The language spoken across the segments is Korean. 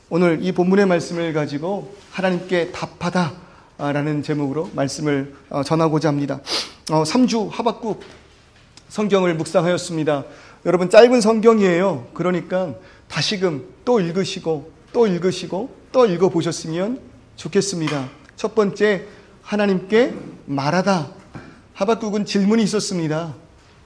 오늘 이 본문의 말씀을 가지고 하나님께 답하다 라는 제목으로 말씀을 전하고자 합니다. 3주 하박국 성경을 묵상하였습니다. 여러분, 짧은 성경이에요. 그러니까 다시금 또 읽으시고 또 읽으시고 또 읽어보셨으면 좋겠습니다. 첫 번째, 하나님께 말하다. 하박국은 질문이 있었습니다.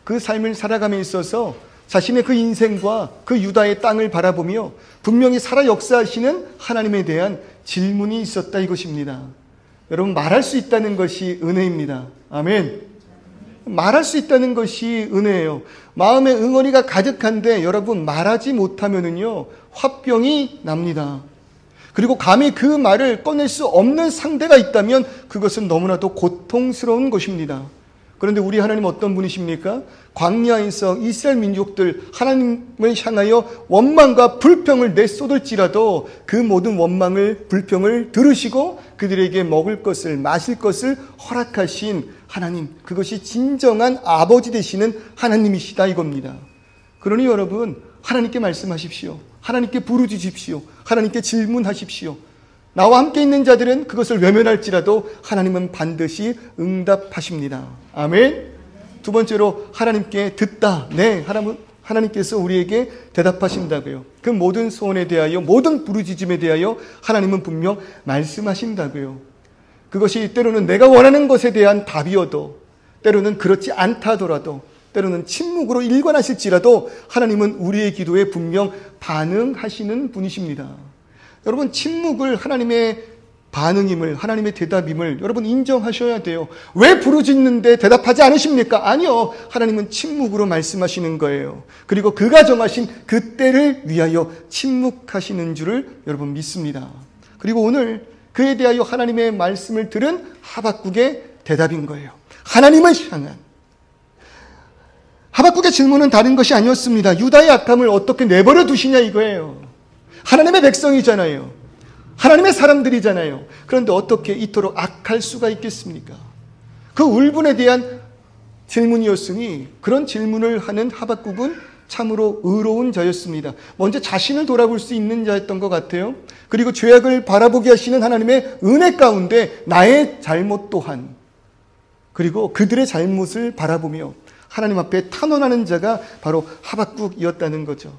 그 삶을 살아감에 있어서 자신의 그 인생과 그 유다의 땅을 바라보며 분명히 살아 역사하시는 하나님에 대한 질문이 있었다, 이것입니다. 여러분, 말할 수 있다는 것이 은혜입니다. 아멘. 말할 수 있다는 것이 은혜예요. 마음에 응어리가 가득한데 여러분, 말하지 못하면은요 화병이 납니다. 그리고 감히 그 말을 꺼낼 수 없는 상대가 있다면 그것은 너무나도 고통스러운 것입니다. 그런데 우리 하나님 어떤 분이십니까? 광야에서 이스라엘 민족들 하나님을 향하여 원망과 불평을 내쏟을지라도 그 모든 원망을, 불평을 들으시고 그들에게 먹을 것을, 마실 것을 허락하신 하나님, 그것이 진정한 아버지 되시는 하나님이시다, 이겁니다. 그러니 여러분, 하나님께 말씀하십시오. 하나님께 부르짖으십시오. 하나님께 질문하십시오. 나와 함께 있는 자들은 그것을 외면할지라도 하나님은 반드시 응답하십니다. 아멘. 두 번째로, 하나님께 듣다. 네, 하나님께서 우리에게 대답하신다고요. 그 모든 소원에 대하여, 모든 부르짖음에 대하여 하나님은 분명 말씀하신다고요. 그것이 때로는 내가 원하는 것에 대한 답이어도, 때로는 그렇지 않다 하더라도, 때로는 침묵으로 일관하실지라도 하나님은 우리의 기도에 분명 반응하시는 분이십니다. 여러분, 침묵을 하나님의 반응임을, 하나님의 대답임을 여러분 인정하셔야 돼요. 왜 부르짖는데 대답하지 않으십니까? 아니요. 하나님은 침묵으로 말씀하시는 거예요. 그리고 그가 정하신 그 때를 위하여 침묵하시는 줄을 여러분 믿습니다. 그리고 오늘 그에 대하여 하나님의 말씀을 들은 하박국의 대답인 거예요. 하나님을 향한. 하박국의 질문은 다른 것이 아니었습니다. 유다의 악함을 어떻게 내버려 두시냐, 이거예요. 하나님의 백성이잖아요. 하나님의 사람들이잖아요. 그런데 어떻게 이토록 악할 수가 있겠습니까? 그 울분에 대한 질문이었으니 그런 질문을 하는 하박국은 참으로 의로운 자였습니다. 먼저 자신을 돌아볼 수 있는 자였던 것 같아요. 그리고 죄악을 바라보게 하시는 하나님의 은혜 가운데 나의 잘못 또한, 그리고 그들의 잘못을 바라보며 하나님 앞에 탄원하는 자가 바로 하박국이었다는 거죠.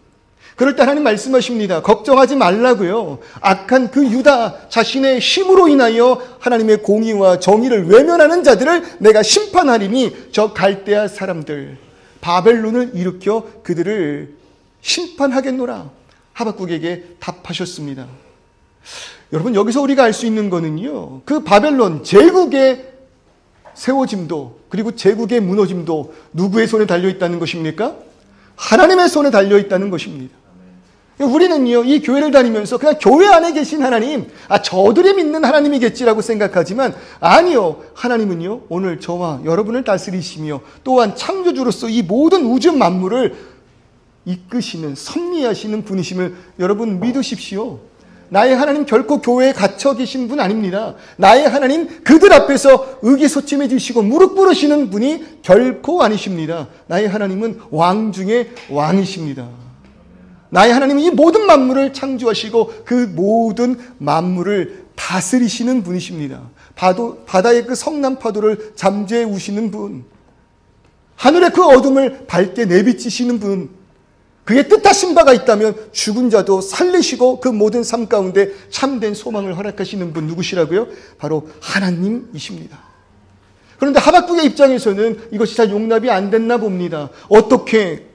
그럴 때 하나님 말씀하십니다. 걱정하지 말라고요. 악한 그 유다 자신의 힘으로 인하여 하나님의 공의와 정의를 외면하는 자들을 내가 심판하리니 저 갈대아 사람들 바벨론을 일으켜 그들을 심판하겠노라. 하박국에게 답하셨습니다. 여러분, 여기서 우리가 알 수 있는 거는요, 그 바벨론 제국의 세워짐도, 그리고 제국의 무너짐도 누구의 손에 달려있다는 것입니까? 하나님의 손에 달려있다는 것입니다. 우리는요, 이 교회를 다니면서 그냥 교회 안에 계신 하나님, 저들이 믿는 하나님이겠지라고 생각하지만 아니요. 하나님은요, 오늘 저와 여러분을 다스리시며 또한 창조주로서 이 모든 우주 만물을 이끄시는, 섭리하시는 분이심을 여러분 믿으십시오. 나의 하나님 결코 교회에 갇혀 계신 분 아닙니다. 나의 하나님 그들 앞에서 의기소침해지시고 무릎 꿇으시는 분이 결코 아니십니다. 나의 하나님은 왕 중에 왕이십니다. 나의 하나님은 이 모든 만물을 창조하시고 그 모든 만물을 다스리시는 분이십니다. 바다의 그 성난 파도를 잠재해 우시는 분, 하늘의 그 어둠을 밝게 내비치시는 분, 그의 뜻하신 바가 있다면 죽은 자도 살리시고 그 모든 삶 가운데 참된 소망을 허락하시는 분 누구시라고요? 바로 하나님이십니다. 그런데 하박국의 입장에서는 이것이 잘 용납이 안 됐나 봅니다. 어떻게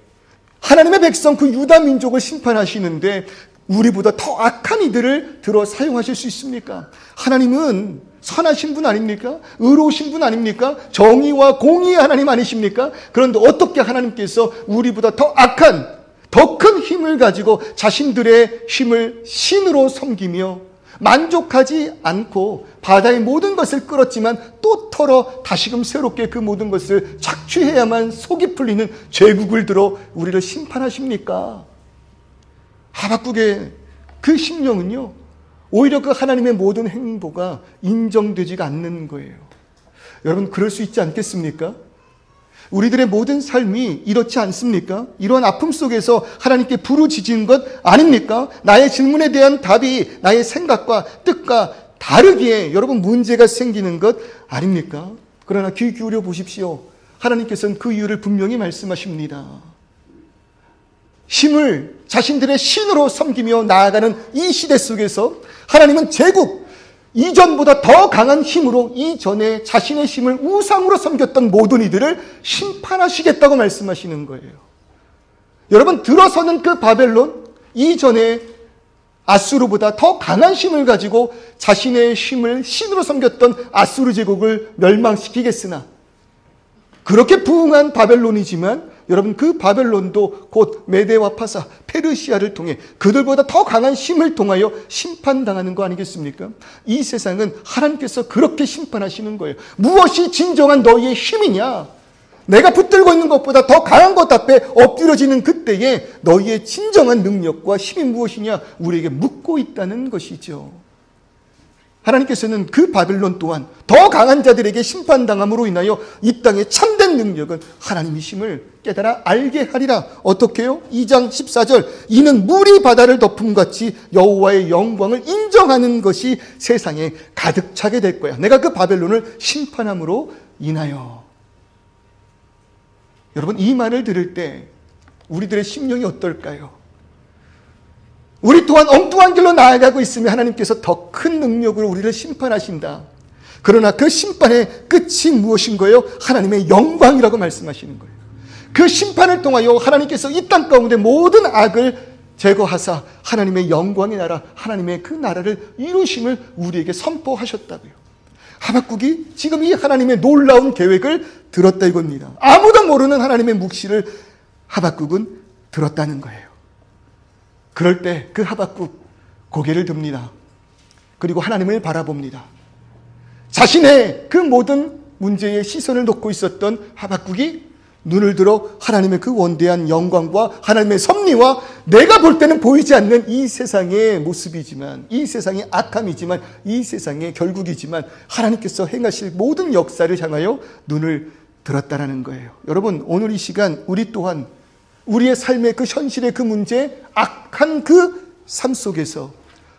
하나님의 백성 그 유다 민족을 심판하시는데 우리보다 더 악한 이들을 들어 사용하실 수 있습니까? 하나님은 선하신 분 아닙니까? 의로우신 분 아닙니까? 정의와 공의의 하나님 아니십니까? 그런데 어떻게 하나님께서 우리보다 더 악한, 더 큰 힘을 가지고 자신들의 힘을 신으로 섬기며 만족하지 않고 바다의 모든 것을 끌었지만 또 털어 다시금 새롭게 그 모든 것을 착취해야만 속이 풀리는 죄국을 들어 우리를 심판하십니까? 하박국의 그 심령은요, 오히려 그 하나님의 모든 행보가 인정되지가 않는 거예요. 여러분, 그럴 수 있지 않겠습니까? 우리들의 모든 삶이 이렇지 않습니까? 이러한 아픔 속에서 하나님께 부르짖은 것 아닙니까? 나의 질문에 대한 답이 나의 생각과 뜻과 다르기에 여러분 문제가 생기는 것 아닙니까? 그러나 귀 기울여 보십시오. 하나님께서는 그 이유를 분명히 말씀하십니다. 힘을 자신들의 신으로 섬기며 나아가는 이 시대 속에서 하나님은 제국, 이전보다 더 강한 힘으로 이전에 자신의 힘을 우상으로 섬겼던 모든 이들을 심판하시겠다고 말씀하시는 거예요. 여러분, 들어서는 그 바벨론, 이전에 아수르보다 더 강한 힘을 가지고 자신의 힘을 신으로 섬겼던 아수르 제국을 멸망시키겠으나, 그렇게 부흥한 바벨론이지만 여러분, 그 바벨론도 곧 메대와 파사, 페르시아를 통해 그들보다 더 강한 힘을 통하여 심판당하는 거 아니겠습니까? 이 세상은 하나님께서 그렇게 심판하시는 거예요. 무엇이 진정한 너희의 힘이냐? 내가 붙들고 있는 것보다 더 강한 것 앞에 엎드려지는 그때에 너희의 진정한 능력과 힘이 무엇이냐? 우리에게 묻고 있다는 것이죠. 하나님께서는 그 바벨론 또한 더 강한 자들에게 심판당함으로 인하여 이 땅의 참된 능력은 하나님이심을 깨달아 알게 하리라. 어떻게 해요? 2장 14절, 이는 물이 바다를 덮음같이 여호와의 영광을 인정하는 것이 세상에 가득 차게 될 거야. 내가 그 바벨론을 심판함으로 인하여. 여러분, 이 말을 들을 때 우리들의 심령이 어떨까요? 우리 또한 엉뚱한 길로 나아가고 있으면 하나님께서 더 큰 능력으로 우리를 심판하신다. 그러나 그 심판의 끝이 무엇인 거예요? 하나님의 영광이라고 말씀하시는 거예요. 그 심판을 통하여 하나님께서 이 땅 가운데 모든 악을 제거하사 하나님의 영광의 나라, 하나님의 그 나라를 이루심을 우리에게 선포하셨다고요. 하박국이 지금 이 하나님의 놀라운 계획을 들었다 이겁니다. 아무도 모르는 하나님의 묵시를 하박국은 들었다는 거예요. 그럴 때 그 하박국 고개를 듭니다. 그리고 하나님을 바라봅니다. 자신의 그 모든 문제에 시선을 놓고 있었던 하박국이 눈을 들어 하나님의 그 원대한 영광과 하나님의 섭리와 내가 볼 때는 보이지 않는 이 세상의 모습이지만, 이 세상의 악함이지만, 이 세상의 결국이지만 하나님께서 행하실 모든 역사를 향하여 눈을 들었다라는 거예요. 여러분, 오늘 이 시간 우리 또한 우리의 삶의 그 현실의 그 문제, 악한 그 삶 속에서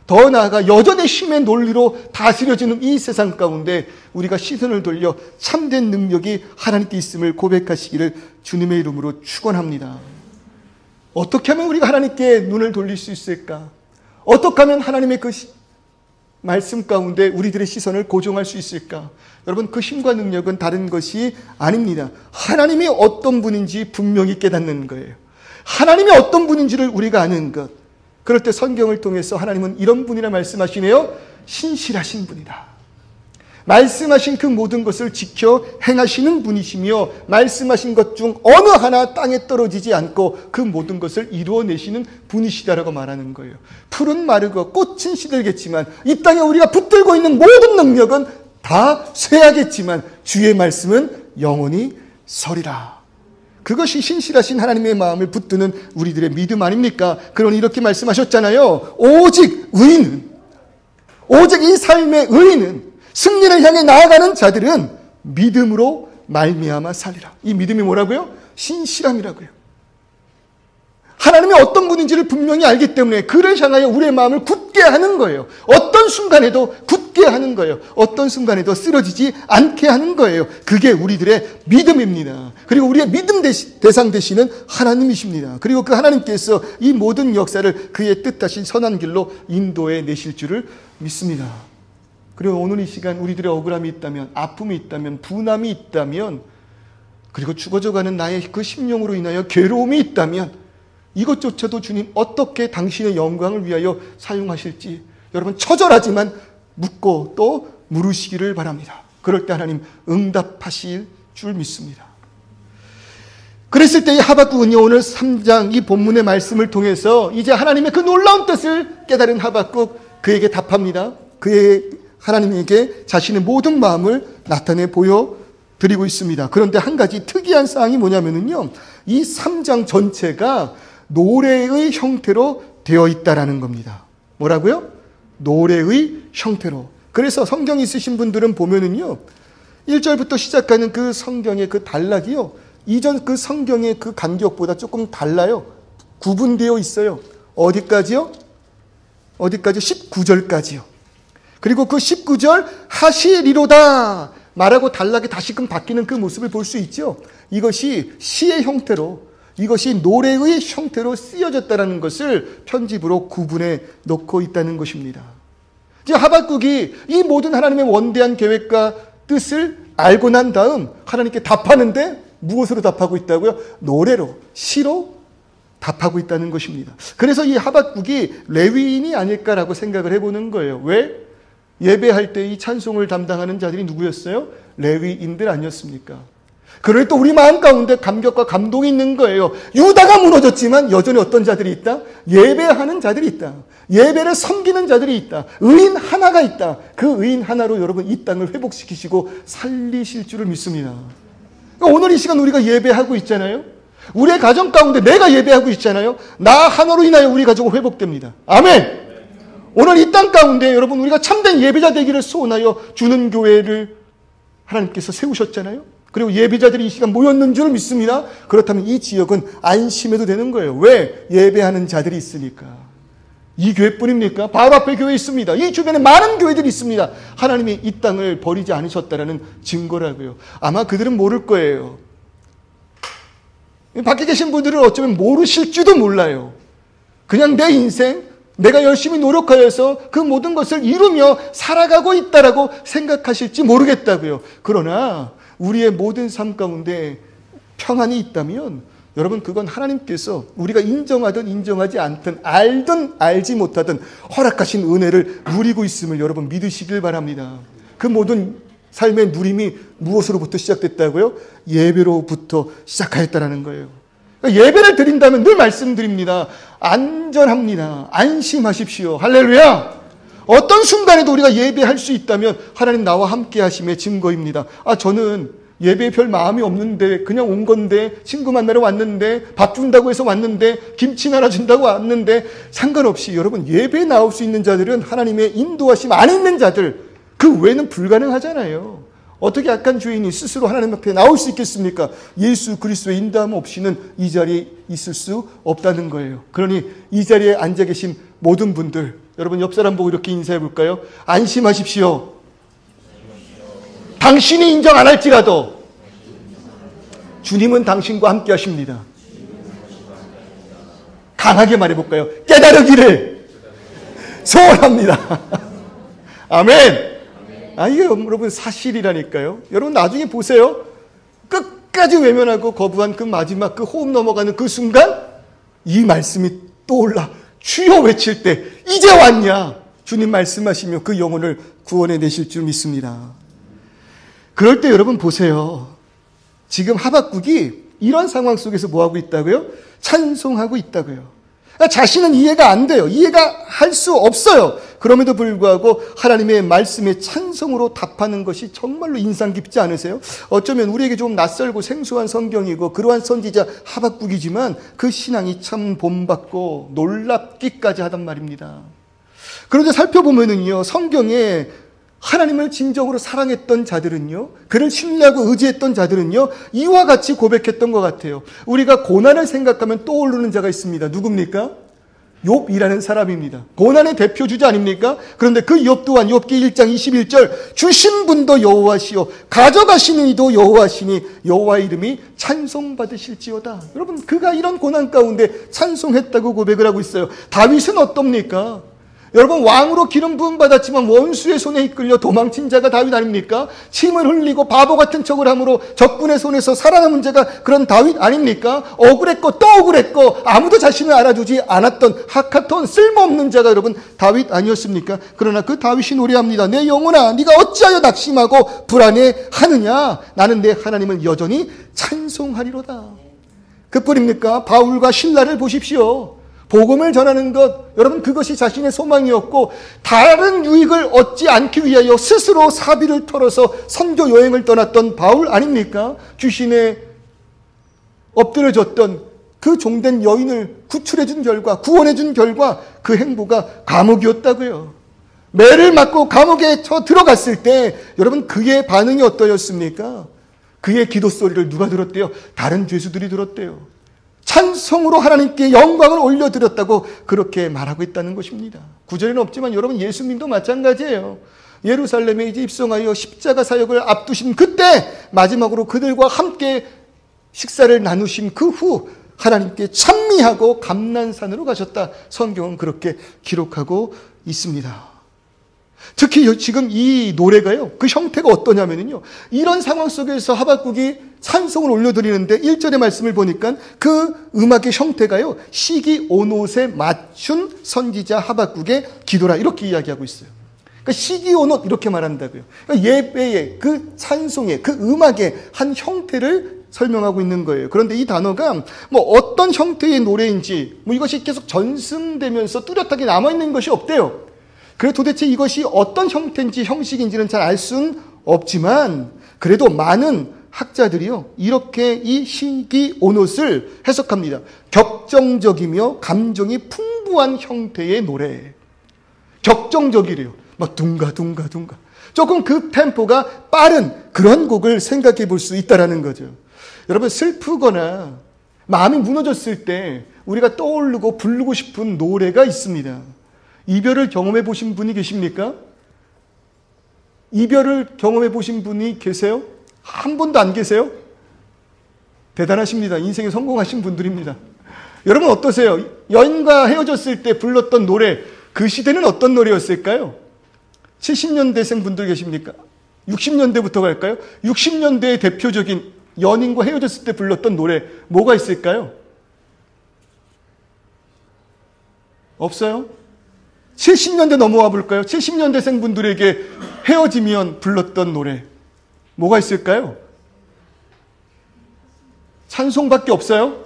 더 나아가 여전히 힘의 논리로 다스려지는 이 세상 가운데 우리가 시선을 돌려 참된 능력이 하나님께 있음을 고백하시기를 주님의 이름으로 축원합니다. 어떻게 하면 우리가 하나님께 눈을 돌릴 수 있을까? 어떻게 하면 하나님의 그 말씀 가운데 우리들의 시선을 고정할 수 있을까? 여러분, 그 힘과 능력은 다른 것이 아닙니다. 하나님이 어떤 분인지 분명히 깨닫는 거예요. 하나님이 어떤 분인지를 우리가 아는 것. 그럴 때 성경을 통해서 하나님은 이런 분이라 말씀하시네요. 신실하신 분이다. 말씀하신 그 모든 것을 지켜 행하시는 분이시며 말씀하신 것 중 어느 하나 땅에 떨어지지 않고 그 모든 것을 이루어내시는 분이시다라고 말하는 거예요. 풀은 마르고 꽃은 시들겠지만 이 땅에 우리가 붙들고 있는 모든 능력은 다 쇠하겠지만 주의 말씀은 영원히 서리라. 그것이 신실하신 하나님의 마음을 붙드는 우리들의 믿음 아닙니까? 그러니 이렇게 말씀하셨잖아요. 오직 의인은, 오직 이 삶의 의인은, 승리를 향해 나아가는 자들은 믿음으로 말미암아 살리라. 이 믿음이 뭐라고요? 신실함이라고요. 하나님이 어떤 분인지를 분명히 알기 때문에 그를 향하여 우리의 마음을 굳게 하는 거예요. 어떤 순간에도 굳게 하는 거예요. 어떤 순간에도 쓰러지지 않게 하는 거예요. 그게 우리들의 믿음입니다. 그리고 우리의 믿음 대상 되시는 하나님이십니다. 그리고 그 하나님께서 이 모든 역사를 그의 뜻하신 선한 길로 인도해 내실 줄을 믿습니다. 그리고 오늘 이 시간 우리들의 억울함이 있다면, 아픔이 있다면, 분함이 있다면, 그리고 죽어져가는 나의 그 심령으로 인하여 괴로움이 있다면 이것조차도 주님 어떻게 당신의 영광을 위하여 사용하실지 여러분 처절하지만 묻고 또 물으시기를 바랍니다. 그럴 때 하나님 응답하실 줄 믿습니다. 그랬을 때 이 하박국은요, 오늘 3장 이 본문의 말씀을 통해서 이제 하나님의 그 놀라운 뜻을 깨달은 하박국, 그에게 답합니다. 그의 하나님에게 자신의 모든 마음을 나타내 보여드리고 있습니다. 그런데 한 가지 특이한 사항이 뭐냐면요, 이 3장 전체가 노래의 형태로 되어 있다라는 겁니다. 뭐라고요? 노래의 형태로. 그래서 성경 있으신 분들은 보면은요, 1절부터 시작하는 그 성경의 그 단락이요, 이전 그 성경의 그 간격보다 조금 달라요. 구분되어 있어요. 어디까지요? 어디까지? 19절까지요. 그리고 그 19절 하시리로다 말하고 단락이 다시금 바뀌는 그 모습을 볼 수 있죠. 이것이 시의 형태로, 이것이 노래의 형태로 쓰여졌다는 것을 편집으로 구분해 놓고 있다는 것입니다. 이제 하박국이 이 모든 하나님의 원대한 계획과 뜻을 알고 난 다음 하나님께 답하는데 무엇으로 답하고 있다고요? 노래로, 시로 답하고 있다는 것입니다. 그래서 이 하박국이 레위인이 아닐까라고 생각을 해보는 거예요. 왜? 예배할 때 이 찬송을 담당하는 자들이 누구였어요? 레위인들 아니었습니까? 그럴 때 우리 마음 가운데 감격과 감동이 있는 거예요. 유다가 무너졌지만 여전히 어떤 자들이 있다? 예배하는 자들이 있다. 예배를 섬기는 자들이 있다. 의인 하나가 있다. 그 의인 하나로 여러분 이 땅을 회복시키시고 살리실 줄을 믿습니다. 그러니까 오늘 이 시간 우리가 예배하고 있잖아요. 우리의 가정 가운데 내가 예배하고 있잖아요. 나 하나로 인하여 우리 가족은 회복됩니다. 아멘. 오늘 이 땅 가운데 여러분 우리가 참된 예배자 되기를 소원하여 주는 교회를 하나님께서 세우셨잖아요. 그리고 예배자들이 이 시간 모였는 줄 믿습니다. 그렇다면 이 지역은 안심해도 되는 거예요. 왜? 예배하는 자들이 있으니까. 이 교회뿐입니까? 바로 앞에 교회 있습니다. 이 주변에 많은 교회들이 있습니다. 하나님이 이 땅을 버리지 않으셨다라는 증거라고요. 아마 그들은 모를 거예요. 밖에 계신 분들은 어쩌면 모르실지도 몰라요. 그냥 내 인생, 내가 열심히 노력하여서 그 모든 것을 이루며 살아가고 있다라고 생각하실지 모르겠다고요. 그러나 우리의 모든 삶 가운데 평안이 있다면 여러분 그건 하나님께서 우리가 인정하든 인정하지 않든 알든 알지 못하든 허락하신 은혜를 누리고 있음을 여러분 믿으시길 바랍니다. 그 모든 삶의 누림이 무엇으로부터 시작됐다고요? 예배로부터 시작하였다라는 거예요. 그러니까 예배를 드린다면 늘 말씀드립니다. 안전합니다. 안심하십시오. 할렐루야. 어떤 순간에도 우리가 예배할 수 있다면 하나님 나와 함께 하심의 증거입니다. 저는 예배에 별 마음이 없는데 그냥 온 건데 친구 만나러 왔는데 밥 준다고 해서 왔는데 김치 나눠 준다고 왔는데 상관없이 여러분 예배에 나올 수 있는 자들은 하나님의 인도하심 안에 있는 자들 그 외에는 불가능하잖아요. 어떻게 악한 주인이 스스로 하나님 앞에 나올 수 있겠습니까? 예수 그리스도의 인도함 없이는 이 자리에 있을 수 없다는 거예요. 그러니 이 자리에 앉아 계신 모든 분들 여러분 옆 사람 보고 이렇게 인사해 볼까요? 안심하십시오. 당신이 인정 안 할지라도 주님은 당신과 함께 하십니다. 강하게 말해 볼까요? 깨달으기를 소원합니다. 아멘. 이게 여러분 사실이라니까요. 여러분 나중에 보세요. 끝까지 외면하고 거부한 그 마지막 그 호흡 넘어가는 그 순간 이 말씀이 떠올라 주여 외칠 때 이제 왔냐 주님 말씀하시며 그 영혼을 구원해 내실 줄 믿습니다. 그럴 때 여러분 보세요. 지금 하박국이 이런 상황 속에서 뭐하고 있다고요? 찬송하고 있다고요. 자신은 이해가 안 돼요. 이해가 할 수 없어요. 그럼에도 불구하고 하나님의 말씀에 찬송으로 답하는 것이 정말로 인상 깊지 않으세요? 어쩌면 우리에게 좀 낯설고 생소한 성경이고 그러한 선지자 하박국이지만 그 신앙이 참 본받고 놀랍기까지 하단 말입니다. 그런데 살펴보면은요, 성경에 하나님을 진정으로 사랑했던 자들은요, 그를 신뢰하고 의지했던 자들은요, 이와 같이 고백했던 것 같아요. 우리가 고난을 생각하면 떠오르는 자가 있습니다. 누굽니까? 욥이라는 사람입니다. 고난의 대표주자 아닙니까? 그런데 그 욥 또한 욥기 1장 21절 주신 분도 여호와시요 가져가시는 이도 여호와시니 여호와의 이름이 찬송받으실지어다. 여러분 그가 이런 고난 가운데 찬송했다고 고백을 하고 있어요. 다윗은 어떻습니까? 여러분 왕으로 기름 부음 받았지만 원수의 손에 이끌려 도망친 자가 다윗 아닙니까? 침을 흘리고 바보 같은 척을 함으로 적군의 손에서 살아남은 자가 그런 다윗 아닙니까? 억울했고 또 억울했고 아무도 자신을 알아주지 않았던 하카톤 쓸모없는 자가 여러분 다윗 아니었습니까? 그러나 그 다윗이 노래합니다. 내 영혼아 네가 어찌하여 낙심하고 불안해하느냐? 나는 내 하나님을 여전히 찬송하리로다. 그뿐입니까? 바울과 신라를 보십시오. 복음을 전하는 것, 여러분 그것이 자신의 소망이었고 다른 유익을 얻지 않기 위하여 스스로 사비를 털어서 선교 여행을 떠났던 바울 아닙니까? 주신에 엎드려졌던 그 종된 여인을 구출해준 결과, 구원해준 결과 그 행보가 감옥이었다고요. 매를 맞고 감옥에 들어갔을 때 여러분 그의 반응이 어떠했습니까? 그의 기도 소리를 누가 들었대요? 다른 죄수들이 들었대요. 찬송으로 하나님께 영광을 올려드렸다고 그렇게 말하고 있다는 것입니다. 구절에는 없지만 여러분, 예수님도 마찬가지예요. 예루살렘에 이제 입성하여 십자가 사역을 앞두신 그때 마지막으로 그들과 함께 식사를 나누신 그 후 하나님께 찬미하고 감난산으로 가셨다. 성경은 그렇게 기록하고 있습니다. 특히 지금 이 노래가요, 그 형태가 어떠냐면요, 이런 상황 속에서 하박국이 찬송을 올려드리는데 1절의 말씀을 보니까 그 음악의 형태가요, 시기 온옷에 맞춘 선지자 하박국의 기도라, 이렇게 이야기하고 있어요. 그러니까 시기 온옷 이렇게 말한다고요. 그러니까 예배의 그 찬송의 그 음악의 한 형태를 설명하고 있는 거예요. 그런데 이 단어가 뭐 어떤 형태의 노래인지 뭐 이것이 계속 전승되면서 뚜렷하게 남아있는 것이 없대요. 그래서 도대체 이것이 어떤 형태인지 형식인지는 잘 알 수는 없지만 그래도 많은 학자들이요, 이렇게 이 시기 온옷을 해석합니다. 격정적이며 감정이 풍부한 형태의 노래. 격정적이래요. 막 둥가둥가둥가. 조금 그 템포가 빠른 그런 곡을 생각해 볼 수 있다는 거죠. 여러분, 슬프거나 마음이 무너졌을 때 우리가 떠오르고 부르고 싶은 노래가 있습니다. 이별을 경험해 보신 분이 계십니까? 이별을 경험해 보신 분이 계세요? 한 번도 안 계세요? 대단하십니다. 인생에 성공하신 분들입니다. 여러분 어떠세요? 연인과 헤어졌을 때 불렀던 노래, 그 시대는 어떤 노래였을까요? 70년대생 분들 계십니까? 60년대부터 갈까요? 60년대의 대표적인 연인과 헤어졌을 때 불렀던 노래 뭐가 있을까요? 없어요? 70년대 넘어와 볼까요? 70년대생 분들에게 헤어지면 불렀던 노래 뭐가 있을까요? 찬송밖에 없어요?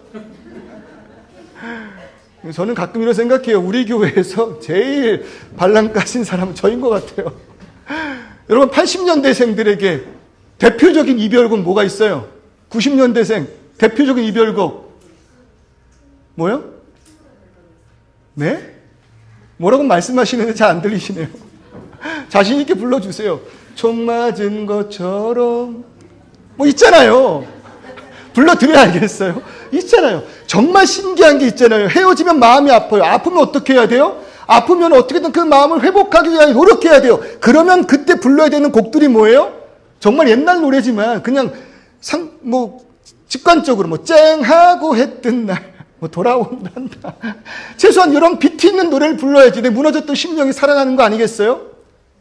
저는 가끔 이런 생각해요. 우리 교회에서 제일 발랑 까신 사람은 저인 것 같아요. 여러분, 80년대생들에게 대표적인 이별곡 뭐가 있어요? 90년대생 대표적인 이별곡 뭐요? 네? 뭐라고 말씀하시는데 잘 안 들리시네요. 자신 있게 불러주세요. 총 맞은 것처럼 뭐 있잖아요. 불러드려야 알겠어요? 있잖아요. 정말 신기한 게 있잖아요. 헤어지면 마음이 아파요. 아프면 어떻게 해야 돼요? 아프면 어떻게든 그 마음을 회복하기 위해 노력해야 돼요. 그러면 그때 불러야 되는 곡들이 뭐예요? 정말 옛날 노래지만 그냥 직관적으로 쨍하고 했던 날 돌아온단다. 최소한 이런 비트 있는 노래를 불러야지 내 무너졌던 심령이 살아나는 거 아니겠어요?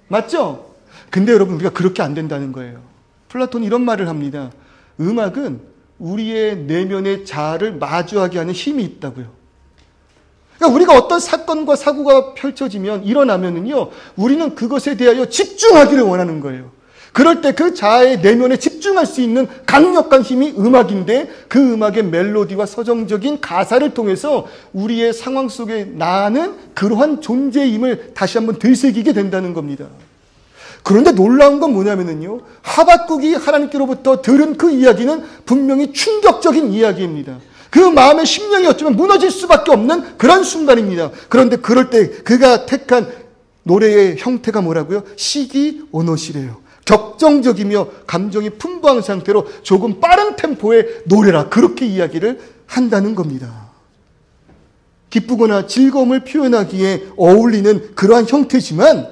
맞죠? 근데 여러분, 우리가 그렇게 안 된다는 거예요. 플라톤이 이런 말을 합니다. 음악은 우리의 내면의 자아를 마주하게 하는 힘이 있다고요. 그러니까 우리가 어떤 사건과 사고가 펼쳐지면, 일어나면은요, 우리는 그것에 대하여 집중하기를 원하는 거예요. 그럴 때 그 자아의 내면에 집중할 수 있는 강력한 힘이 음악인데, 그 음악의 멜로디와 서정적인 가사를 통해서 우리의 상황 속에 나는 그러한 존재의 힘을 다시 한번 되새기게 된다는 겁니다. 그런데 놀라운 건 뭐냐면요, 하박국이 하나님께로부터 들은 그 이야기는 분명히 충격적인 이야기입니다. 그 마음의 심령이 어쩌면 무너질 수밖에 없는 그런 순간입니다. 그런데 그럴 때 그가 택한 노래의 형태가 뭐라고요? 시기 온옷이래요. 격정적이며 감정이 풍부한 상태로 조금 빠른 템포의 노래라, 그렇게 이야기를 한다는 겁니다. 기쁘거나 즐거움을 표현하기에 어울리는 그러한 형태지만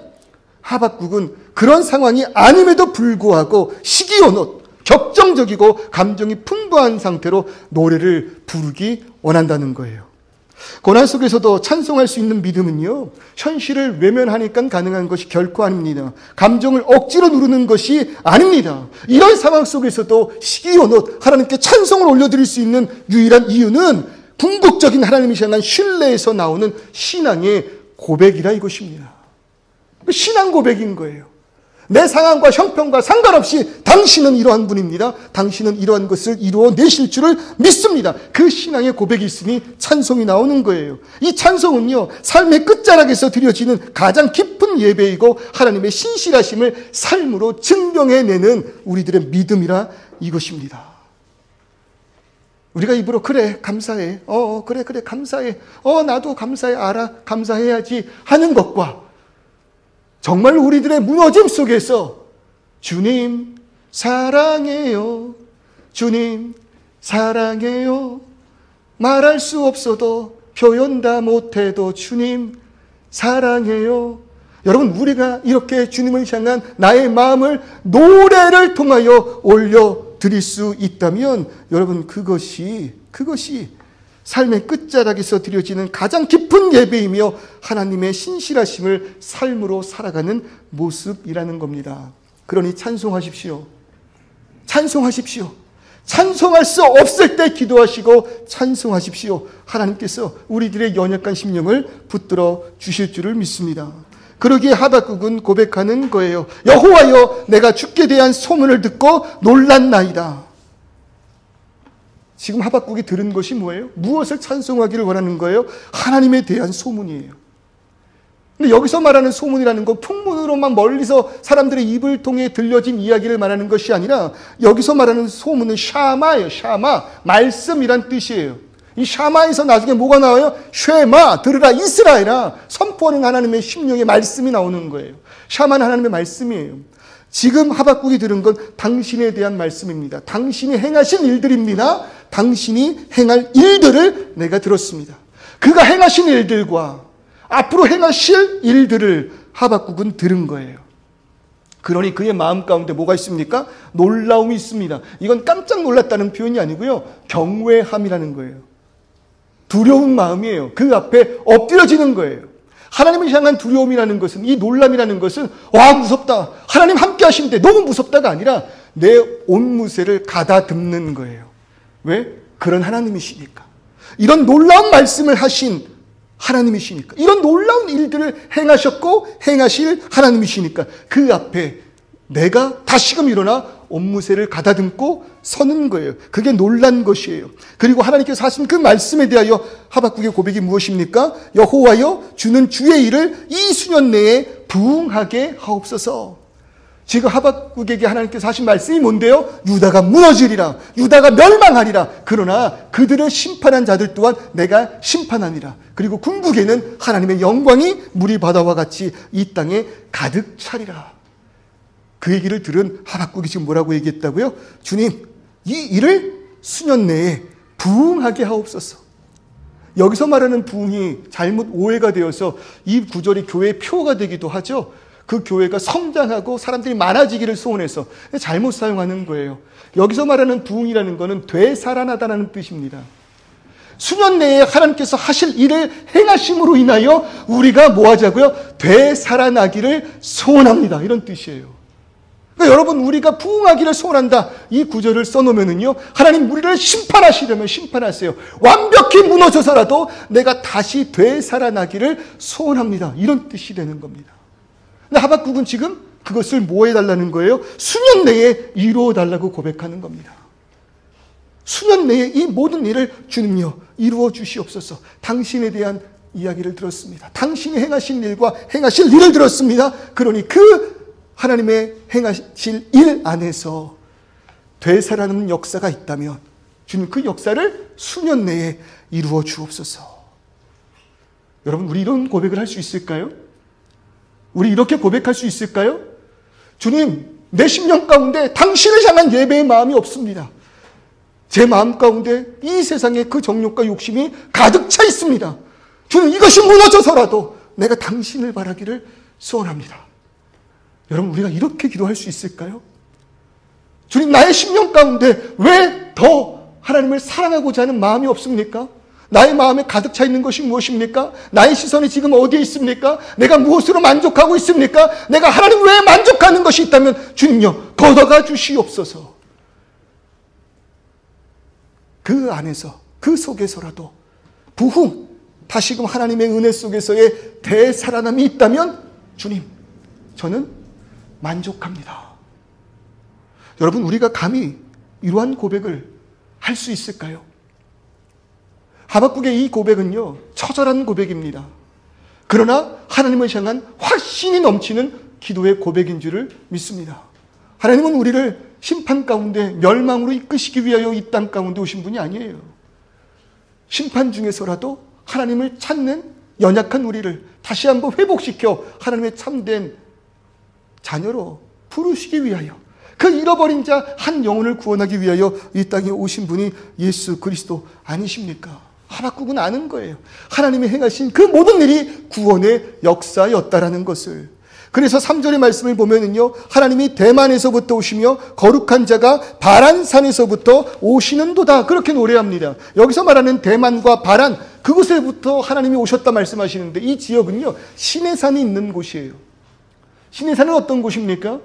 하박국은 그런 상황이 아님에도 불구하고 시기온옷, 격정적이고 감정이 풍부한 상태로 노래를 부르기 원한다는 거예요. 고난 속에서도 찬송할 수 있는 믿음은요, 현실을 외면하니까 가능한 것이 결코 아닙니다. 감정을 억지로 누르는 것이 아닙니다. 이런 상황 속에서도 시기온옷, 하나님께 찬송을 올려드릴 수 있는 유일한 이유는 궁극적인 하나님을 향한 신뢰에서 나오는 신앙의 고백이라 이것입니다. 신앙 고백인 거예요. 내 상황과 형편과 상관없이 당신은 이러한 분입니다. 당신은 이러한 것을 이루어내실 줄을 믿습니다. 그 신앙의 고백이 있으니 찬송이 나오는 거예요. 이 찬송은요, 삶의 끝자락에서 드려지는 가장 깊은 예배이고 하나님의 신실하심을 삶으로 증명해내는 우리들의 믿음이라 이것입니다. 우리가 입으로 그래 감사해, 그래 감사해, 나도 감사해, 알아, 감사해야지 하는 것과 정말 우리들의 무너짐 속에서 주님 사랑해요, 주님 사랑해요. 말할 수 없어도 표현 다 못해도 주님 사랑해요. 여러분, 우리가 이렇게 주님을 향한 나의 마음을 노래를 통하여 올려드릴 수 있다면 여러분, 그것이 삶의 끝자락에서 드려지는 가장 깊은 예배이며 하나님의 신실하심을 삶으로 살아가는 모습이라는 겁니다. 그러니 찬송하십시오. 찬송하십시오. 찬송할 수 없을 때 기도하시고 찬송하십시오. 하나님께서 우리들의 연약한 심령을 붙들어 주실 줄을 믿습니다. 그러기에 하박국은 고백하는 거예요. 여호와여, 내가 주께 대한 소문을 듣고 놀랐나이다. 지금 하박국이 들은 것이 뭐예요? 무엇을 찬송하기를 원하는 거예요? 하나님에 대한 소문이에요. 근데 여기서 말하는 소문이라는 건 풍문으로만 멀리서 사람들의 입을 통해 들려진 이야기를 말하는 것이 아니라 여기서 말하는 소문은 샤마예요. 샤마, 말씀이란 뜻이에요. 이 샤마에서 나중에 뭐가 나와요? 쉐마, 들으라 이스라엘아, 선포하는 하나님의 심령의 말씀이 나오는 거예요. 샤마는 하나님의 말씀이에요. 지금 하박국이 들은 건 당신에 대한 말씀입니다. 당신이 행하신 일들입니다. 당신이 행할 일들을 내가 들었습니다. 그가 행하신 일들과 앞으로 행하실 일들을 하박국은 들은 거예요. 그러니 그의 마음 가운데 뭐가 있습니까? 놀라움이 있습니다. 이건 깜짝 놀랐다는 표현이 아니고요, 경외함이라는 거예요. 두려운 마음이에요. 그 앞에 엎드려지는 거예요. 하나님을 향한 두려움이라는 것은, 이 놀람이라는 것은 와 무섭다, 하나님 함께 하시는데 너무 무섭다가 아니라 내 온 무새를 가다듬는 거예요. 왜? 그런 하나님이시니까. 이런 놀라운 말씀을 하신 하나님이시니까. 이런 놀라운 일들을 행하셨고 행하실 하나님이시니까 그 앞에 내가 다시금 일어나 옷무새를 가다듬고 서는 거예요. 그게 놀란 것이에요. 그리고 하나님께서 하신 그 말씀에 대하여 하박국의 고백이 무엇입니까? 여호와여, 주는 주의 일을 이 수년 내에 부응하게 하옵소서. 지금 하박국에게 하나님께서 하신 말씀이 뭔데요? 유다가 무너지리라, 유다가 멸망하리라. 그러나 그들을 심판한 자들 또한 내가 심판하니라. 그리고 궁극에는 하나님의 영광이 물이 바다와 같이 이 땅에 가득 차리라. 그 얘기를 들은 하박국이 지금 뭐라고 얘기했다고요? 주님, 이 일을 수년 내에 부응하게 하옵소서. 여기서 말하는 부응이 잘못 오해가 되어서 이 구절이 교회의 표가 되기도 하죠. 그 교회가 성장하고 사람들이 많아지기를 소원해서 잘못 사용하는 거예요. 여기서 말하는 부응이라는 것은 되살아나다라는 뜻입니다. 수년 내에 하나님께서 하실 일을 행하심으로 인하여 우리가 뭐 하자고요? 되살아나기를 소원합니다. 이런 뜻이에요. 그러니까 여러분, 우리가 부응하기를 소원한다, 이 구절을 써놓으면은요, 하나님 우리를 심판하시려면 심판하세요. 완벽히 무너져서라도 내가 다시 되살아나기를 소원합니다. 이런 뜻이 되는 겁니다. 근데 하박국은 지금 그것을 뭐 해달라는 거예요? 수년 내에 이루어달라고 고백하는 겁니다. 수년 내에 이 모든 일을 주님여 이루어 주시옵소서. 당신에 대한 이야기를 들었습니다. 당신이 행하신 일과 행하실 일을 들었습니다. 그러니 그 하나님의 행하실 일 안에서 되살아나는 역사가 있다면 주님 그 역사를 수년 내에 이루어 주옵소서. 여러분, 우리 이런 고백을 할 수 있을까요? 우리 이렇게 고백할 수 있을까요? 주님, 내 심령 가운데 당신을 향한 예배의 마음이 없습니다. 제 마음 가운데 이 세상의 그 정욕과 욕심이 가득 차 있습니다. 주님, 이것이 무너져서라도 내가 당신을 바라기를 소원합니다. 여러분, 우리가 이렇게 기도할 수 있을까요? 주님, 나의 심령 가운데 왜 더 하나님을 사랑하고자 하는 마음이 없습니까? 나의 마음에 가득 차 있는 것이 무엇입니까? 나의 시선이 지금 어디에 있습니까? 내가 무엇으로 만족하고 있습니까? 내가 하나님 외에 만족하는 것이 있다면 주님요, 걷어가 주시옵소서. 그 안에서, 그 속에서라도 부흥, 다시금 하나님의 은혜 속에서의 되살아남이 있다면 주님, 저는 만족합니다. 여러분, 우리가 감히 이러한 고백을 할 수 있을까요? 하박국의 이 고백은요, 처절한 고백입니다. 그러나 하나님을 향한 확신이 넘치는 기도의 고백인 줄을 믿습니다. 하나님은 우리를 심판 가운데 멸망으로 이끄시기 위하여 이 땅 가운데 오신 분이 아니에요. 심판 중에서라도 하나님을 찾는 연약한 우리를 다시 한번 회복시켜 하나님의 참된 자녀로 부르시기 위하여, 그 잃어버린 자 한 영혼을 구원하기 위하여 이 땅에 오신 분이 예수 그리스도 아니십니까? 하박국은 아는 거예요. 하나님이 행하신 그 모든 일이 구원의 역사였다라는 것을. 그래서 3절의 말씀을 보면은요, 하나님이 대만에서부터 오시며 거룩한 자가 바란산에서부터 오시는도다, 그렇게 노래합니다. 여기서 말하는 대만과 바란, 그곳에부터 하나님이 오셨다 말씀하시는데, 이 지역은요 시내산이 있는 곳이에요. 시내산은 어떤 곳입니까?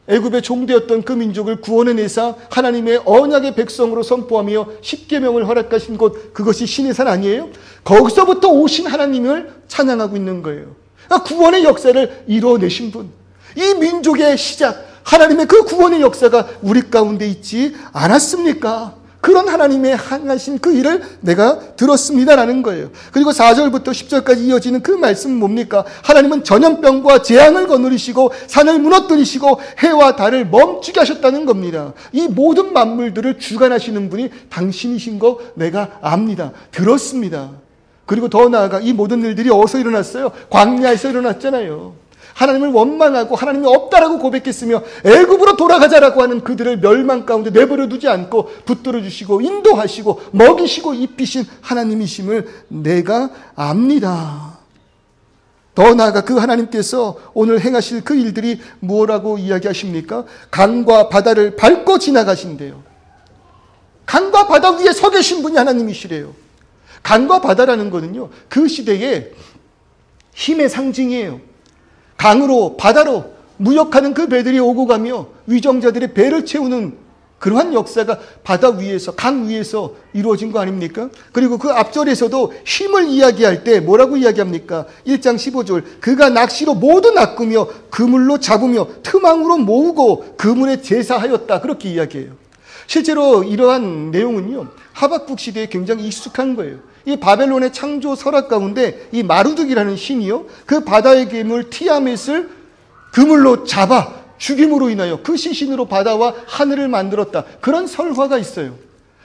애굽의 종되었던 그 민족을 구원해내사 하나님의 언약의 백성으로 선포하며 십계명을 허락하신 곳, 그것이 시내산 아니에요? 거기서부터 오신 하나님을 찬양하고 있는 거예요. 구원의 역사를 이루어내신 분, 이 민족의 시작, 하나님의 그 구원의 역사가 우리 가운데 있지 않았습니까? 그런 하나님의 행하신 그 일을 내가 들었습니다라는 거예요. 그리고 4절부터 10절까지 이어지는 그 말씀은 뭡니까? 하나님은 전염병과 재앙을 거느리시고 산을 무너뜨리시고 해와 달을 멈추게 하셨다는 겁니다. 이 모든 만물들을 주관하시는 분이 당신이신 거 내가 압니다. 들었습니다. 그리고 더 나아가 이 모든 일들이 어디서 일어났어요? 광야에서 일어났잖아요. 하나님을 원망하고 하나님이 없다라고 고백했으며 애굽으로 돌아가자라고 하는 그들을 멸망 가운데 내버려 두지 않고 붙들어 주시고 인도하시고 먹이시고 입히신 하나님이심을 내가 압니다. 더 나아가 그 하나님께서 오늘 행하실 그 일들이 뭐라고 이야기하십니까? 강과 바다를 밟고 지나가신대요. 강과 바다 위에 서 계신 분이 하나님이시래요. 강과 바다라는 거는요, 그 시대의 힘의 상징이에요. 강으로 바다로 무역하는 그 배들이 오고 가며 위정자들의 배를 채우는 그러한 역사가 바다 위에서, 강 위에서 이루어진 거 아닙니까? 그리고 그 앞절에서도 힘을 이야기할 때 뭐라고 이야기합니까? 1장 15절, 그가 낚시로 모두 낚으며 그물로 잡으며 트망으로 모으고 그물에 제사하였다, 그렇게 이야기해요. 실제로 이러한 내용은요, 하박국 시대에 굉장히 익숙한 거예요. 이 바벨론의 창조 설화 가운데 이 마루둑이라는 신이요, 그 바다의 괴물 티아멧을 그물로 잡아 죽임으로 인하여 그 시신으로 바다와 하늘을 만들었다, 그런 설화가 있어요.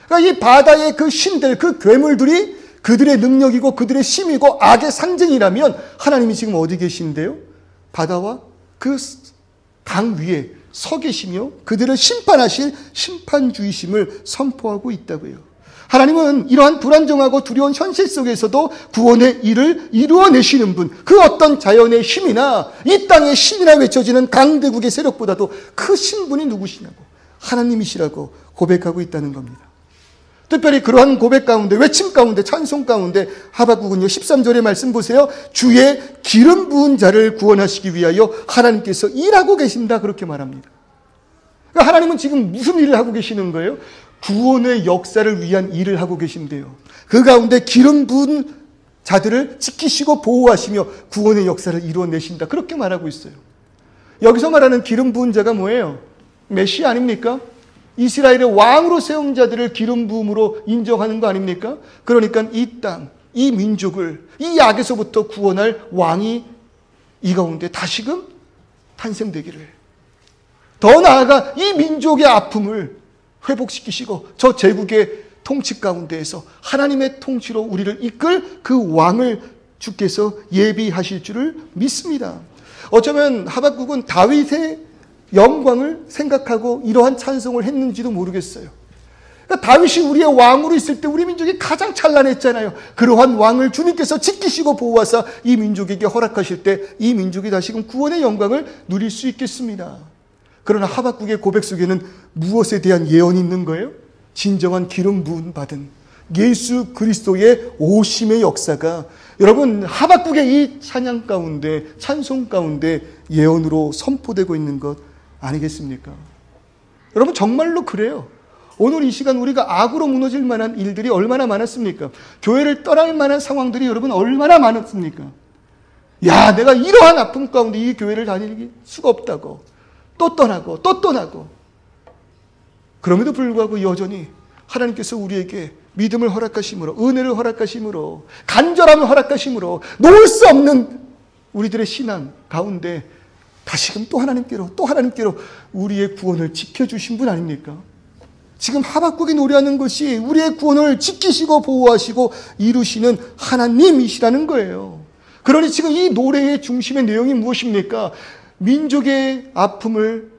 그러니까 이 바다의 그 신들, 그 괴물들이 그들의 능력이고 그들의 힘이고 악의 상징이라면 하나님이 지금 어디 계신데요? 바다와 그 강 위에 서 계시며 그들을 심판하실 심판주이심을 선포하고 있다고요. 하나님은 이러한 불안정하고 두려운 현실 속에서도 구원의 일을 이루어내시는 분, 그 어떤 자연의 힘이나 이 땅의 신이라 외쳐지는 강대국의 세력보다도 크신 분이 누구시냐고, 하나님이시라고 고백하고 있다는 겁니다. 특별히 그러한 고백 가운데, 외침 가운데, 찬송 가운데 하박국은요 13절의 말씀 보세요. 주의 기름 부은 자를 구원하시기 위하여 하나님께서 일하고 계신다, 그렇게 말합니다. 그러니까 하나님은 지금 무슨 일을 하고 계시는 거예요? 구원의 역사를 위한 일을 하고 계신데요. 그 가운데 기름 부은 자들을 지키시고 보호하시며 구원의 역사를 이루어내신다, 그렇게 말하고 있어요. 여기서 말하는 기름 부은 자가 뭐예요? 메시아 아닙니까? 이스라엘의 왕으로 세운 자들을 기름 부음으로 인정하는 거 아닙니까? 그러니까 이 땅, 이 민족을 이 악에서부터 구원할 왕이 이 가운데 다시금 탄생되기를, 더 나아가 이 민족의 아픔을 회복시키시고 저 제국의 통치 가운데에서 하나님의 통치로 우리를 이끌 그 왕을 주께서 예비하실 줄을 믿습니다. 어쩌면 하박국은 다윗의 영광을 생각하고 이러한 찬송을 했는지도 모르겠어요. 그러니까 다윗이 우리의 왕으로 있을 때 우리 민족이 가장 찬란했잖아요. 그러한 왕을 주님께서 지키시고 보호하사 이 민족에게 허락하실 때 이 민족이 다시금 구원의 영광을 누릴 수 있겠습니다. 그러나 하박국의 고백 속에는 무엇에 대한 예언이 있는 거예요? 진정한 기름 부음 받은 예수 그리스도의 오심의 역사가 여러분 하박국의 이 찬양 가운데, 찬송 가운데 예언으로 선포되고 있는 것 아니겠습니까? 여러분 정말로 그래요. 오늘 이 시간 우리가 악으로 무너질 만한 일들이 얼마나 많았습니까? 교회를 떠날 만한 상황들이 여러분 얼마나 많았습니까? 야, 내가 이러한 아픔 가운데 이 교회를 다닐 수가 없다고 또 떠나고 또 떠나고, 그럼에도 불구하고 여전히 하나님께서 우리에게 믿음을 허락하심으로, 은혜를 허락하심으로, 간절함을 허락하심으로 놓을 수 없는 우리들의 신앙 가운데 다시금 또 하나님께로 우리의 구원을 지켜주신 분 아닙니까? 지금 하박국이 노래하는 것이 우리의 구원을 지키시고 보호하시고 이루시는 하나님이시라는 거예요. 그러니 지금 이 노래의 중심의 내용이 무엇입니까? 민족의 아픔을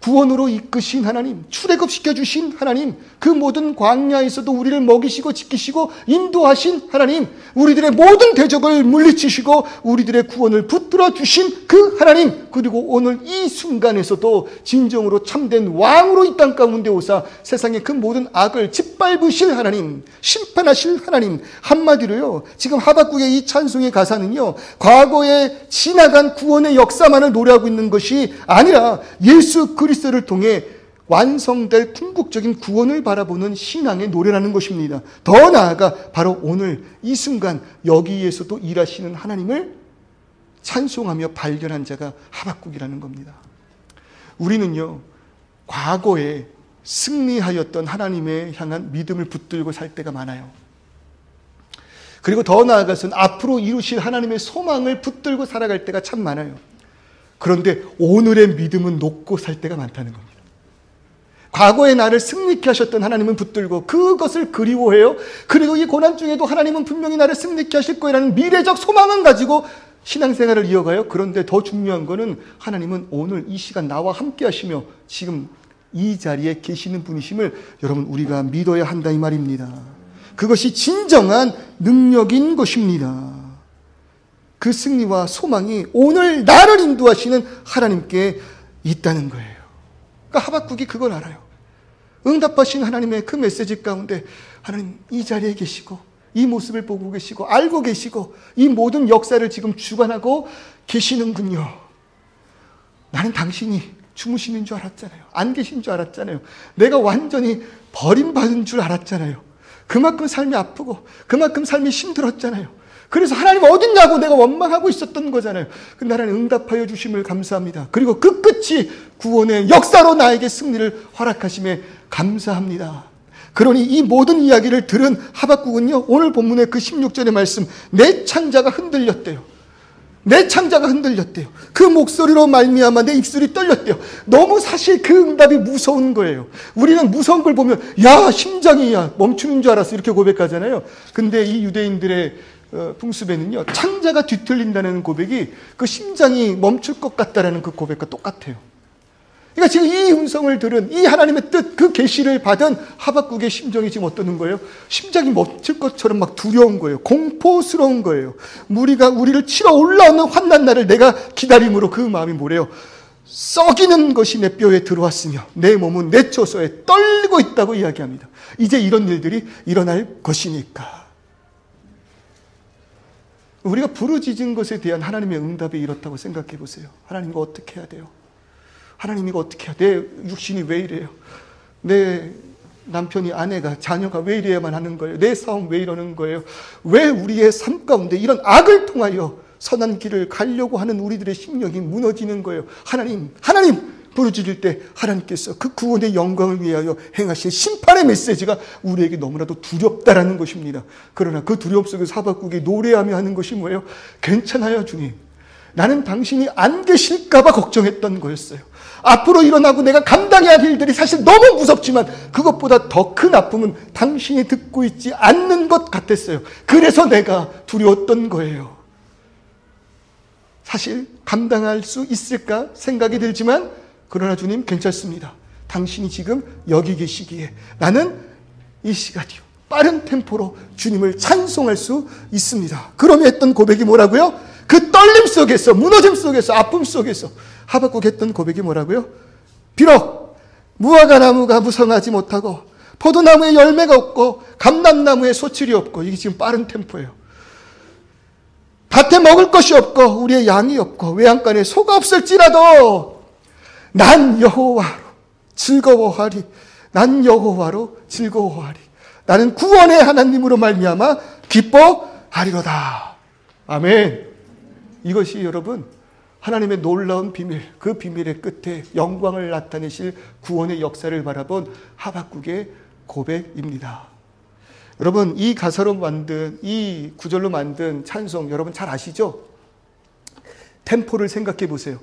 구원으로 이끄신 하나님, 출애굽시켜 주신 하나님, 그 모든 광야에서도 우리를 먹이시고 지키시고 인도하신 하나님, 우리들의 모든 대적을 물리치시고 우리들의 구원을 붙들어 주신 그 하나님, 그리고 오늘 이 순간에서도 진정으로 참된 왕으로 이 땅 가운데 오사 세상의 그 모든 악을 짓밟으실 하나님, 심판하실 하나님. 한마디로요, 지금 하박국의 이 찬송의 가사는요, 과거에 지나간 구원의 역사만을 노래하고 있는 것이 아니라 예수 그리스도를 통해 완성될 궁극적인 구원을 바라보는 신앙의 노래라는 것입니다. 더 나아가 바로 오늘 이 순간 여기에서도 일하시는 하나님을 찬송하며 발견한 자가 하박국이라는 겁니다. 우리는요, 과거에 승리하였던 하나님에 향한 믿음을 붙들고 살 때가 많아요. 그리고 더 나아가서는 앞으로 이루실 하나님의 소망을 붙들고 살아갈 때가 참 많아요. 그런데 오늘의 믿음은 놓고 살 때가 많다는 겁니다. 과거에 나를 승리케 하셨던 하나님은 붙들고 그것을 그리워해요. 그리고 이 고난 중에도 하나님은 분명히 나를 승리케 하실 거라는 미래적 소망은 가지고 신앙생활을 이어가요. 그런데 더 중요한 거는 하나님은 오늘 이 시간 나와 함께 하시며 지금 이 자리에 계시는 분이심을 여러분 우리가 믿어야 한다 이 말입니다. 그것이 진정한 능력인 것입니다. 그 승리와 소망이 오늘 나를 인도하시는 하나님께 있다는 거예요. 그러니까 하박국이 그걸 알아요. 응답하신 하나님의 그 메시지 가운데 하나님 이 자리에 계시고 이 모습을 보고 계시고 알고 계시고 이 모든 역사를 지금 주관하고 계시는군요. 나는 당신이 주무시는 줄 알았잖아요. 안 계신 줄 알았잖아요. 내가 완전히 버림받은 줄 알았잖아요. 그만큼 삶이 아프고 그만큼 삶이 힘들었잖아요. 그래서 하나님 어딨냐고 내가 원망하고 있었던 거잖아요. 근데 하나님 응답하여 주심을 감사합니다. 그리고 그 끝이 구원의 역사로 나에게 승리를 허락하심에 감사합니다. 그러니 이 모든 이야기를 들은 하박국은요, 오늘 본문의 그 16절의 말씀, 내 창자가 흔들렸대요. 내 창자가 흔들렸대요. 그 목소리로 말미암아 내 입술이 떨렸대요. 너무 사실 그 응답이 무서운 거예요. 우리는 무서운 걸 보면 야 심장이 멈추는 줄 알았어 이렇게 고백하잖아요. 근데 이 유대인들의 풍습에는요, 창자가 뒤틀린다는 고백이 그 심장이 멈출 것 같다라는 그 고백과 똑같아요. 그러니까 지금 이 음성을 들은 이 하나님의 뜻, 그 계시를 받은 하박국의 심정이 지금 어떠는 거예요? 심장이 멈출 것처럼 막 두려운 거예요. 공포스러운 거예요. 우리를 치러 올라오는 환난 날을 내가 기다림으로 그 마음이 뭐래요? 썩이는 것이 내 뼈에 들어왔으며 내 몸은 내 처소에 떨리고 있다고 이야기합니다. 이제 이런 일들이 일어날 것이니까. 우리가 부르짖은 것에 대한 하나님의 응답이 이렇다고 생각해 보세요. 하나님 이거 어떻게 해야 돼요? 하나님 이거 어떻게 해야 돼요? 내 육신이 왜 이래요? 내 남편이, 아내가, 자녀가 왜 이래야만 하는 거예요? 내 싸움 왜 이러는 거예요? 왜 우리의 삶 가운데 이런 악을 통하여 선한 길을 가려고 하는 우리들의 심령이 무너지는 거예요? 하나님 부르짖을 때 하나님께서 그 구원의 영광을 위하여 행하실 심판의 메시지가 우리에게 너무나도 두렵다라는 것입니다. 그러나 그 두려움 속에서 하박국이 노래하며 하는 것이 뭐예요? 괜찮아요 주님. 나는 당신이 안 계실까 봐 걱정했던 거였어요. 앞으로 일어나고 내가 감당해야 할 일들이 사실 너무 무섭지만 그것보다 더 큰 아픔은 당신이 듣고 있지 않는 것 같았어요. 그래서 내가 두려웠던 거예요. 사실 감당할 수 있을까 생각이 들지만 그러나 주님 괜찮습니다. 당신이 지금 여기 계시기에 나는 이 시간이요 빠른 템포로 주님을 찬송할 수 있습니다. 그러며 했던 고백이 뭐라고요? 그 떨림 속에서, 무너짐 속에서, 아픔 속에서 하박국 했던 고백이 뭐라고요? 비록 무화과나무가 무성하지 못하고 포도나무에 열매가 없고 감람나무에 소출이 없고, 이게 지금 빠른 템포예요. 밭에 먹을 것이 없고 우리의 양이 없고 외양간에 소가 없을지라도 난 여호와로 즐거워하리. 난 여호와로 즐거워하리. 나는 구원의 하나님으로 말미암아 기뻐하리로다. 아멘. 이것이 여러분 하나님의 놀라운 비밀, 그 비밀의 끝에 영광을 나타내실 구원의 역사를 바라본 하박국의 고백입니다. 여러분 이 가사로 만든, 이 구절로 만든 찬송 여러분 잘 아시죠? 템포를 생각해 보세요.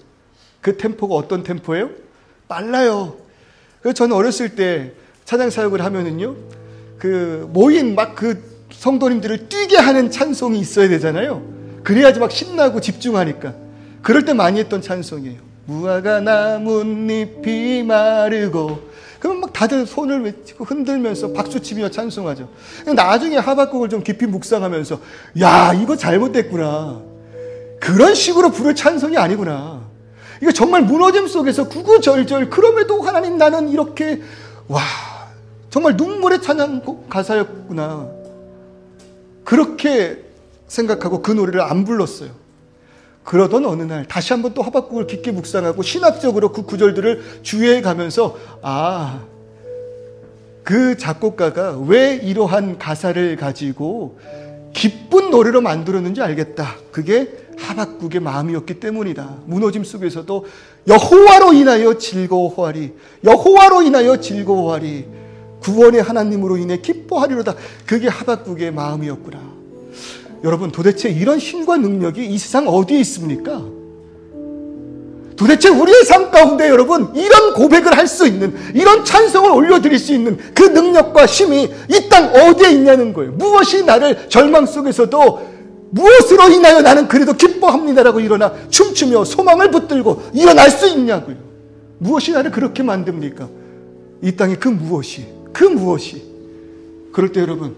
그 템포가 어떤 템포예요? 빨라요. 그래서 저는 어렸을 때 찬양 사역을 하면은요, 그 모인 막 그 성도님들을 뛰게 하는 찬송이 있어야 되잖아요. 그래야지 막 신나고 집중하니까. 그럴 때 많이 했던 찬송이에요. 무화과 나뭇잎이 마르고. 그러면 막 다들 손을 외치고 흔들면서 박수치며 찬송하죠. 나중에 하박국을 좀 깊이 묵상하면서 야, 이거 잘못됐구나. 그런 식으로 부를 찬송이 아니구나. 이거 정말 무너짐 속에서 구구절절 그럼에도 하나님 나는 이렇게 와 정말 눈물의 찬양 가사였구나. 그렇게 생각하고 그 노래를 안 불렀어요. 그러던 어느 날 다시 한번 또 하박국을 깊게 묵상하고 신학적으로 그 구절들을 주의해 가면서 아, 그 작곡가가 왜 이러한 가사를 가지고 기쁜 노래로 만들었는지 알겠다. 그게 하박국의 마음이었기 때문이다. 무너짐 속에서도 여호와로 인하여 즐거워하리. 여호와로 인하여 즐거워하리. 구원의 하나님으로 인해 기뻐하리로다. 그게 하박국의 마음이었구나. 여러분, 도대체 이런 힘과 능력이 이 세상 어디에 있습니까? 도대체 우리의 삶 가운데 여러분 이런 고백을 할 수 있는, 이런 찬송을 올려드릴 수 있는 그 능력과 힘이 이 땅 어디에 있냐는 거예요. 무엇이 나를 절망 속에서도 무엇으로 인하여 나는 그래도 기뻐합니다라고 일어나 춤추며 소망을 붙들고 일어날 수 있냐고요. 무엇이 나를 그렇게 만듭니까? 이 땅의 그 무엇이 그럴 때 여러분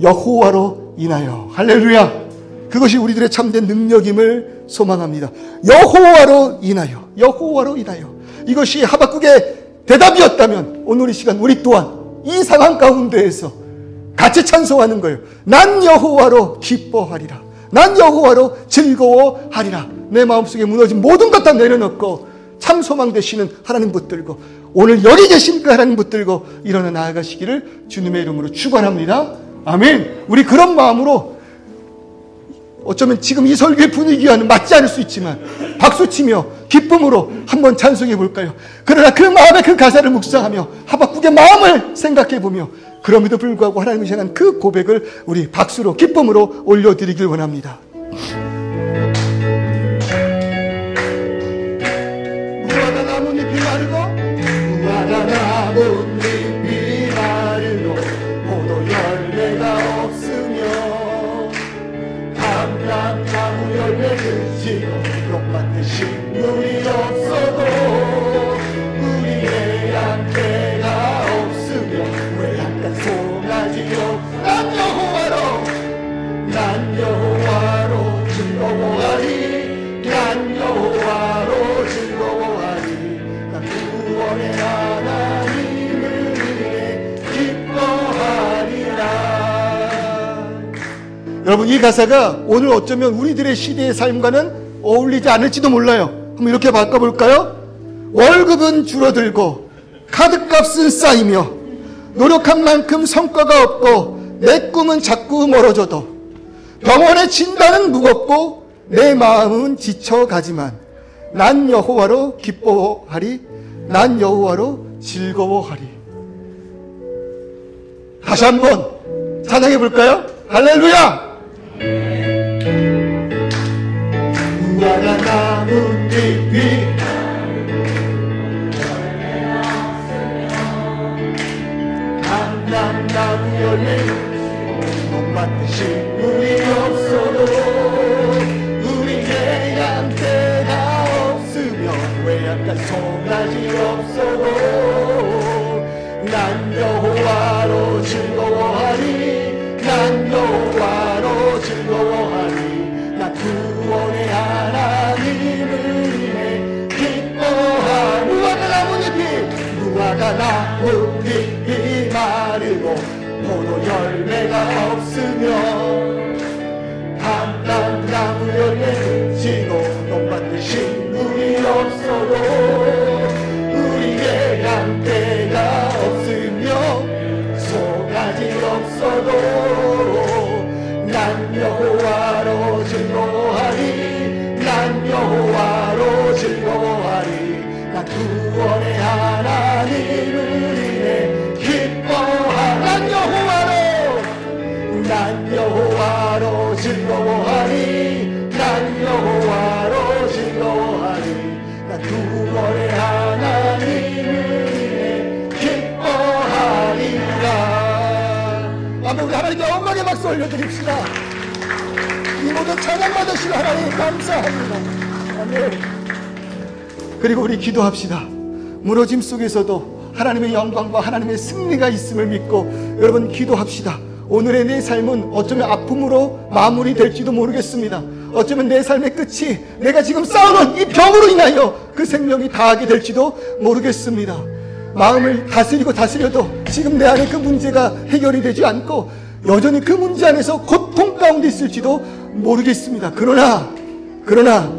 여호와로 인하여, 할렐루야, 그것이 우리들의 참된 능력임을 소망합니다. 여호와로 인하여, 여호와로 인하여. 이것이 하박국의 대답이었다면 오늘 이 시간 우리 또한 이 상황 가운데에서 같이 찬송하는 거예요. 난 여호와로 기뻐하리라. 난 여호와로 즐거워하리라. 내 마음속에 무너진 모든 것 다 내려놓고 참 소망 되시는 하나님 붙들고 오늘 여기 계신 그 하나님 붙들고 일어나 나아가시기를 주님의 이름으로 축원합니다. 아멘. 우리 그런 마음으로 어쩌면 지금 이 설교의 분위기와는 맞지 않을 수 있지만 박수치며 기쁨으로 한번 찬송해 볼까요? 그러나 그 마음의 그 가사를 묵상하며 하박국의 마음을 생각해 보며 그럼에도 불구하고 하나님이 향한 그 고백을 우리 박수로 기쁨으로 올려드리길 원합니다. 무화과 나뭇잎이 마르고 무화과 나뭇잎이 마르고 포도 열매가 없으며 감람나무 열매를 지고 롯밭에 식물이 없어도 우리의 양떼가 없으며 왜 약간 송아지요. 난 여호와로 즐거워하리. 난 여호와로 즐거워하리. 난 구원의 하나님을 위해 기뻐하리라. 여러분, 이 가사가 오늘 어쩌면 우리들의 시대의 삶과는 어울리지 않을지도 몰라요. 한번 이렇게 바꿔볼까요? 월급은 줄어들고 카드값은 쌓이며 노력한 만큼 성과가 없고 내 꿈은 자꾸 멀어져도 병원의 진단은 무겁고 내 마음은 지쳐가지만 난 여호와로 기뻐하리. 난 여호와로 즐거워하리. 다시 한번 찬양해 볼까요? 할렐루야. 무화과 나뭇잎이 감람나무 열매 롯밭에 식물이 없어도 우리의 양떼가 없으며 왜 약간 송아지 없어도 난 여호와로 즐거워하리. 난 여호와로 즐거워하리. 나 구원의 하나님을 위해 기뻐하리. 무화과 나뭇잎이 마르고 포도 열매가 없으며 감람나무 열매를 지고 롯밭에 식물이 없어도 우리의 양떼가 없으며 송아지 없어도 난 여호와로 즐거워하리. 난 여호와로 즐거워하리. 나 구원의 하나님을 위해 기뻐하리. 난 여호와로 즐거워하리. 난 여호와로 즐거워하리. 난 구원의 하나님을 위해 기뻐하리라. 아멘. 우리 하나님께 영광의 박수 올려드립시다. 이 모든 찬양 받으시는 하나님 감사합니다. 아멘. 그리고 우리 기도합시다. 무너짐 속에서도 하나님의 영광과 하나님의 승리가 있음을 믿고 여러분 기도합시다. 오늘의 내 삶은 어쩌면 아픔으로 마무리될지도 모르겠습니다. 어쩌면 내 삶의 끝이 내가 지금 싸우는 이 병으로 인하여 그 생명이 다하게 될지도 모르겠습니다. 마음을 다스려도 지금 내 안에 그 문제가 해결이 되지 않고 여전히 그 문제 안에서 고통 가운데 있을지도 모르겠습니다. 그러나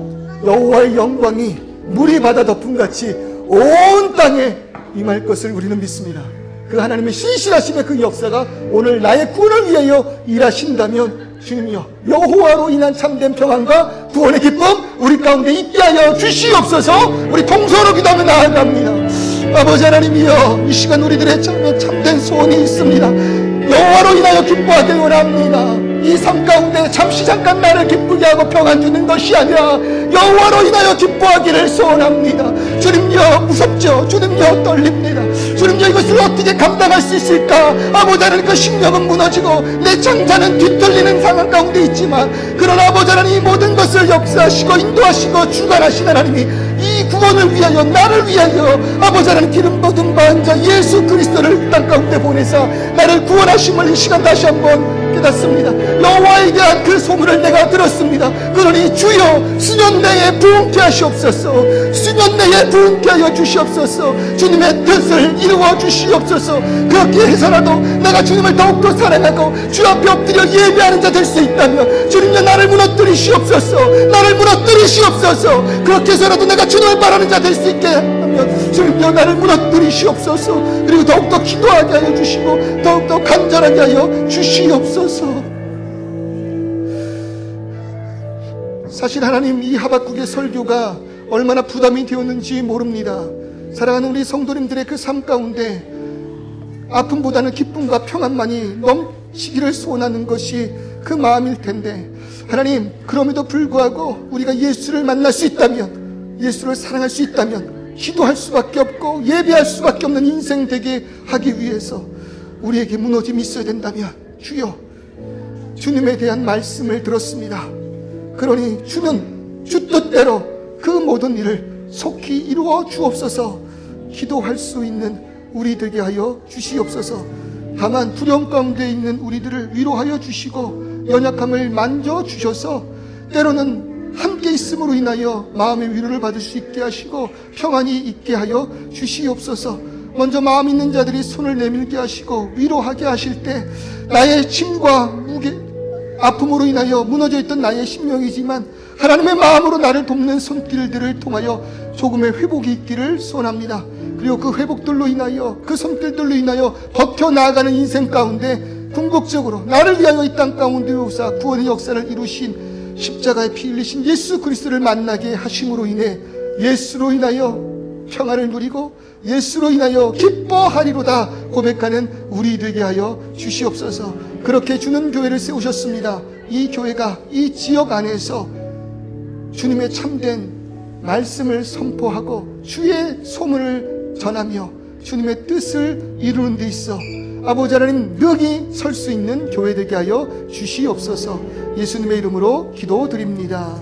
여호와의 영광이 물이 바다 덮음같이 온 땅에 임할 것을 우리는 믿습니다. 그 하나님의 신실하심의 그 역사가 오늘 나의 구원을 위하여 일하신다면 주님이여 여호와로 인한 참된 평안과 구원의 기쁨 우리 가운데 있게 하여 주시옵소서. 우리 통성으로 기도하며 나아갑니다. 아버지 하나님이여 이 시간 우리들의 참된 소원이 있습니다. 여호와로 인하여 기뻐하길 원합니다. 이 삶 가운데 잠시 잠깐 나를 기쁘게 하고 평안 주는 것이 아니라 여호와로 인하여 기뻐하기를 소원합니다. 주님여 무섭죠. 주님여 떨립니다. 주님여 이것을 어떻게 감당할 수 있을까. 아버지 하나님 그 신념은 무너지고 내 장자는 뒤틀리는 상황 가운데 있지만 그러나 아버지 하나님 이 모든 것을 역사하시고 인도하시고 주관하신 하나님이 이 구원을 위하여 나를 위하여 아버지 하나님 기름 부은 반자 예수 그리스도를 땅 가운데 보내사 나를 구원하심을 이 시간 다시 한번 깨닫습니다. 여호와에 대한 그 소문을 내가 들었습니다. 그러니 주여 수년 내에 부흥케 하시옵소서. 수년 내에 부흥케 하여 주시옵소서. 주님의 뜻을 이루어 주시옵소서. 그렇게 해서라도 내가 주님을 더욱더 사랑하고 주 앞에 엎드려 예배하는 자 될 수 있다면 주님여 나를 무너뜨리시옵소서. 나를 무너뜨리시옵소서. 그렇게 해서라도 내가 주님을 바라는 자 될 수 있게 하면 주님여 나를 무너뜨리시옵소서. 그리고 더욱더 기도하게 하여 주시고 더욱더 간절하게 하여 주시옵소서. 사실 하나님 이 하박국의 설교가 얼마나 부담이 되었는지 모릅니다. 사랑하는 우리 성도님들의 그 삶 가운데 아픔보다는 기쁨과 평안만이 넘치기를 소원하는 것이 그 마음일 텐데 하나님 그럼에도 불구하고 우리가 예수를 만날 수 있다면 예수를 사랑할 수 있다면 기도할 수밖에 없고 예배할 수밖에 없는 인생 되게 하기 위해서 우리에게 무너짐이 있어야 된다면 주여 주님에 대한 말씀을 들었습니다. 그러니 주는 주 뜻대로 그 모든 일을 속히 이루어 주옵소서. 기도할 수 있는 우리 되게 하여 주시옵소서. 다만 두려움 가운데 있는 우리들을 위로하여 주시고 연약함을 만져 주셔서 때로는 함께 있음으로 인하여 마음의 위로를 받을 수 있게 하시고 평안이 있게 하여 주시옵소서. 먼저 마음 있는 자들이 손을 내밀게 하시고 위로하게 하실 때 나의 짐과 무게 아픔으로 인하여 무너져 있던 나의 심령이지만 하나님의 마음으로 나를 돕는 손길들을 통하여 조금의 회복이 있기를 소원합니다. 그리고 그 회복들로 인하여 그 손길들로 인하여 버텨나가는 인생 가운데 궁극적으로 나를 위하여 이 땅 가운데 오사 구원의 역사를 이루신 십자가에 피 흘리신 예수 그리스도를 만나게 하심으로 인해 예수로 인하여 평안을 누리고 예수로 인하여 기뻐하리로다 고백하는 우리 되게 하여 주시옵소서. 그렇게 주는 교회를 세우셨습니다. 이 교회가 이 지역 안에서 주님의 참된 말씀을 선포하고 주의 소문을 전하며 주님의 뜻을 이루는 데 있어 아버지 하나님 능히 설 수 있는 교회 되게 하여 주시옵소서. 예수님의 이름으로 기도드립니다.